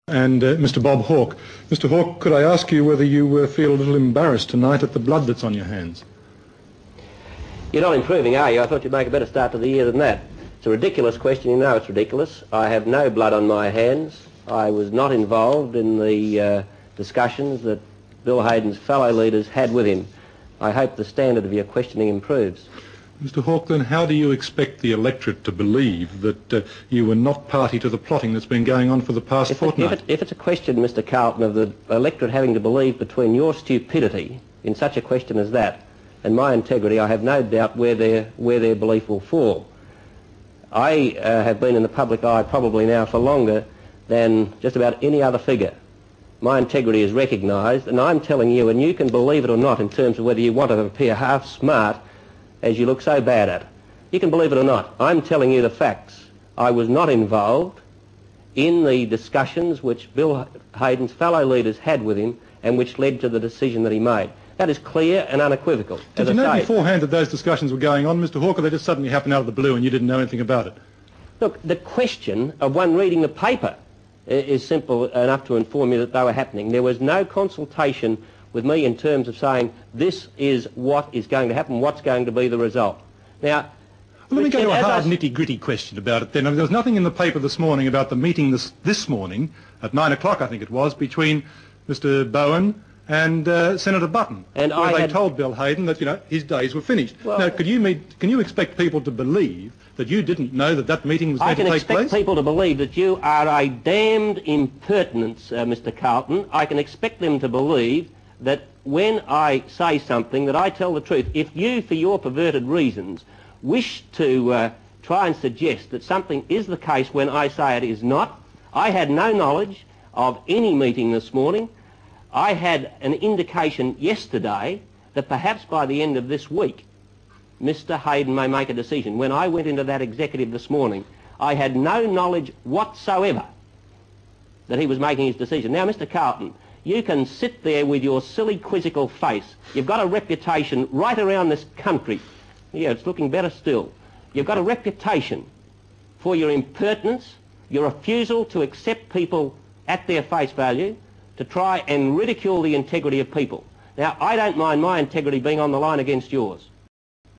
And Mr. Bob Hawke. Mr. Hawke, could I ask you whether you feel a little embarrassed tonight at the blood that's on your hands? You're not improving, are you? I thought you'd make a better start to the year than that. It's a ridiculous question. You know it's ridiculous. I have no blood on my hands. I was not involved in the discussions that Bill Hayden's fellow leaders had with him. I hope the standard of your questioning improves. Mr. Hawke, then how do you expect the electorate to believe that you were not party to the plotting that's been going on for the past fortnight? If it's a question, Mr. Carleton, of the electorate having to believe between your stupidity in such a question as that and my integrity, I have no doubt where their belief will fall. I have been in the public eye probably now for longer than just about any other figure. My integrity is recognised, and I'm telling you, and you can believe it or not in terms of whether you want to appear half smart as you look so bad at it. You can believe it or not. I'm telling you the facts. I was not involved in the discussions which Bill Hayden's fellow leaders had with him and which led to the decision that he made. That is clear and unequivocal. Did you know beforehand that those discussions were going on, Mr. Hawke, or they just suddenly happened out of the blue and you didn't know anything about it? Look, the question of one reading the paper is simple enough to inform you that they were happening. There was no consultation with me in terms of saying this is what is going to happen, what's going to be the result. Now, well, let me go to a hard nitty-gritty question about it then. I mean, there was nothing in the paper this morning about the meeting this morning at 9 o'clock, I think it was, between Mr. Bowen and Senator Button, and where they told Bill Hayden that, you know, his days were finished. Well, now, can you expect people to believe that you didn't know that that meeting was going to take place? I can expect people to believe that you are a damned impertinence, Mr. Carleton. I can expect them to believe that when I say something, that I tell the truth. If you, for your perverted reasons, wish to try and suggest that something is the case when I say it is not, I had no knowledge of any meeting this morning. I had an indication yesterday that perhaps by the end of this week, Mr. Hayden may make a decision. When I went into that executive this morning, I had no knowledge whatsoever that he was making his decision. Now, Mr. Carleton, you can sit there with your silly quizzical face. You've got a reputation right around this country. Yeah, it's looking better still. You've got a reputation for your impertinence, your refusal to accept people at their face value, to try and ridicule the integrity of people. Now, I don't mind my integrity being on the line against yours.